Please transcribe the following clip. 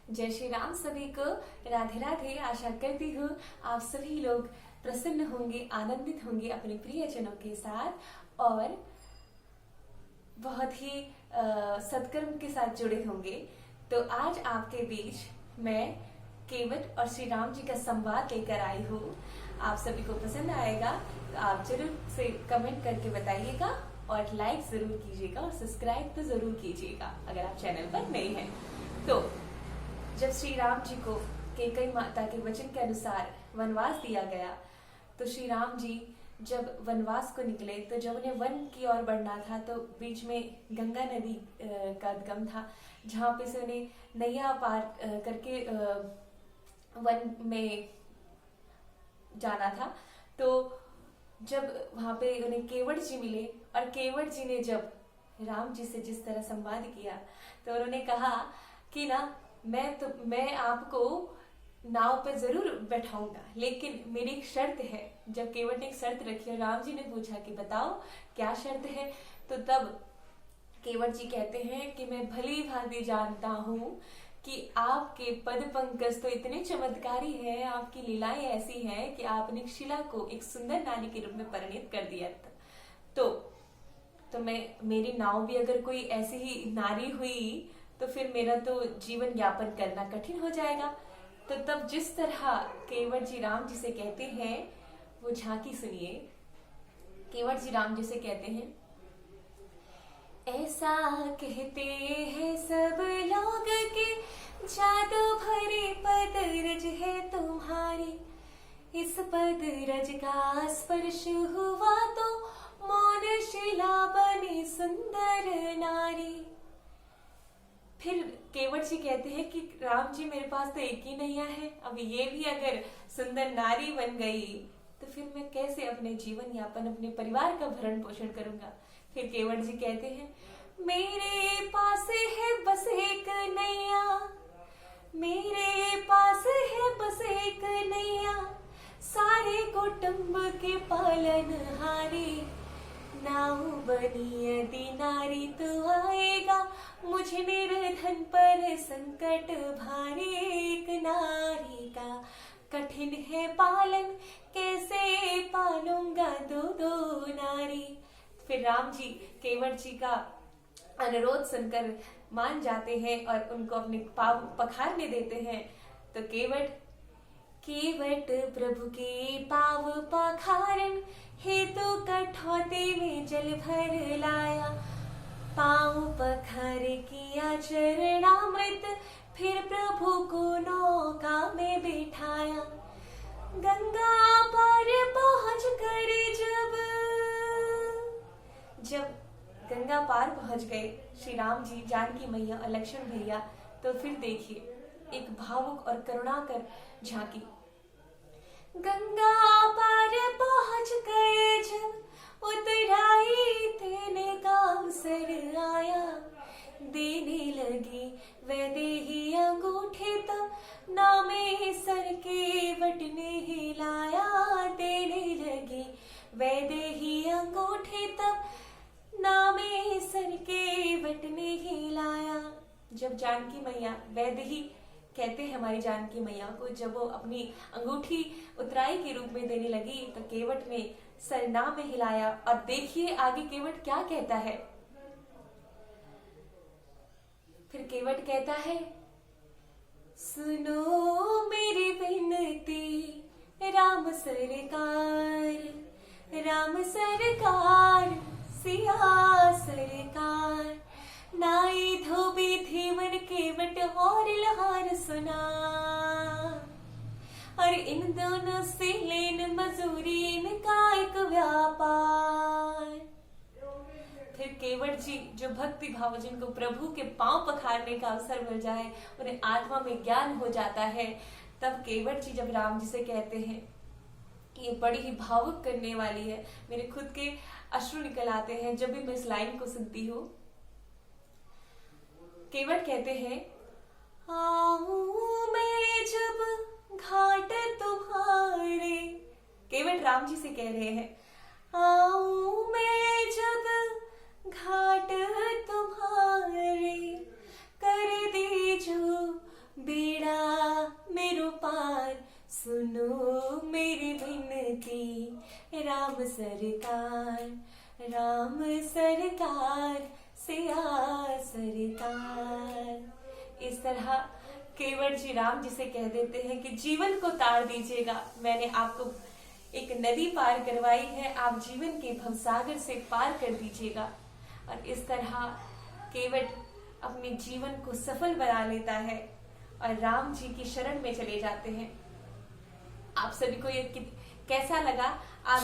जय श्री राम सभी को। राधे राधे। आशा करती हूँ आप सभी लोग प्रसन्न होंगे, आनंदित होंगे अपने प्रियजनों के साथ और बहुत ही सत्कर्म के साथ जुड़े होंगे। तो आज आपके बीच मैं केवट और श्री राम जी का संवाद लेकर आई हूँ। आप सभी को पसंद आएगा तो आप जरूर से कमेंट करके बताइएगा और लाइक जरूर कीजिएगा और सब्सक्राइब तो जरूर कीजिएगा अगर आप चैनल पर नए हैं। तो जब श्री राम जी को कैकेयी माता के वचन के अनुसार वनवास दिया गया तो श्री राम जी जब वनवास को निकले तो जब उन्हें वन की ओर बढ़ना था तो बीच में गंगा नदी का उद्गम था, जहाँ पे से उन्हें नैया पार करके वन में जाना था। तो जब वहां पे उन्हें केवट जी मिले और केवट जी ने जब राम जी से जिस तरह संवाद किया तो उन्होंने कहा कि ना मैं आपको नाव पे जरूर बैठाऊंगा, लेकिन मेरी एक शर्त है। जब केवट ने एक शर्त रखी और राम जी ने पूछा कि बताओ क्या शर्त है, तो तब केवट जी कहते हैं कि मैं भली भांति जानता हूँ कि आपके पद पंकज तो इतने चमत्कारी हैं, आपकी लीलाएं ऐसी हैं कि आपने शिला को एक सुंदर नारी के रूप में परिणित कर दिया था। तो मेरी नाव भी अगर कोई ऐसी ही नारी हुई तो फिर मेरा तो जीवन यापन करना कठिन हो जाएगा। तो तब जिस तरह केवट जी राम जी से कहते हैं वो झांकी सुनिए। केवट जी राम जी से कहते हैं, ऐसा कहते हैं सब लोग के जादू भरे पद रज है तुम्हारी, इस पद रज का स्पर्श हुआ तो मौन शिला बनी सुंदर नारी। फिर केवट जी कहते हैं कि राम जी मेरे पास तो एक ही नैया है, अब ये भी अगर सुंदर नारी बन गई तो फिर मैं कैसे अपने जीवन यापन अपने परिवार का भरण पोषण करूंगा। फिर केवट जी कहते हैं, मेरे पास है बस एक नैया, मेरे पास है बस एक नैया, सारे कुटुंब के पालनहारी, नाव बनी यदि नारी तो आएगा मुझे निर्धन पर संकट भारी, एक नारी का कठिन है पालन, कैसे पालूंगा दो दो नारी। फिर राम जी केवट जी का अनुरोध सुनकर मान जाते हैं और उनको अपने पाव पखारने देते हैं। तो केवट प्रभु के पाव पखारन हेतु कठौती में जल भर लाया, पाँव पखार किया चरणामृत, फिर प्रभु को नौका में बिठाया। गंगा पार पहुंच कर जब गंगा पार पहुंच गए श्री राम जी, जानकी मैया और लक्ष्मण भैया, तो फिर देखिए एक भावुक और करुणाकर झांकी। गंगा पार पहुंच गए जब उतराई तेने का अवसर आया, देने लगी वैदेही अंगूठे तब नामे सर के वट ने हिलाया, देने लगी वैदेही अंगूठे तब नामे सर के वट ने हिलाया। जब जानकी मैया वैदेही कहते हैं हमारी जानकी मैया को, जब वो अपनी अंगूठी उत्तराई के रूप में देने लगी तो केवट ने सरना में हिलाया। और देखिए आगे केवट क्या कहता है। फिर केवट कहता है, सुनो मेरी विनती राम सरकार, राम सरकार, सिया सरकार, नाई धोबी थी मन केवट और लहार सुना, और इन दोनों से लेन मजूरी इनका एक व्यापार। फिर केवट जी जो भक्ति भाव, जिनको प्रभु के पांव पखारने का अवसर मिल जाए, उन्हें आत्मा में ज्ञान हो जाता है, तब केवट जी जब राम जी से कहते हैं, ये बड़ी ही भावुक करने वाली है, मेरे खुद के अश्रु निकल आते हैं जब भी मैं इस लाइन को सुनती हूँ। केवट कहते हैं, आऊं मैं जब घाट तुम्हारे, केवट राम जी से कह रहे हैं, आऊं मैं जब घाट तुम्हारे, कर दीजो सरकार, राम सरकार से आ सरकार। इस तरह केवट जी राम जी से कह देते हैं कि जीवन को तार दीजिएगा, मैंने आपको एक नदी पार करवाई है, आप जीवन के भवसागर से पार कर दीजिएगा। और इस तरह केवट अपने जीवन को सफल बना लेता है और राम जी की शरण में चले जाते हैं। आप सभी को ये कैसा लगा? आप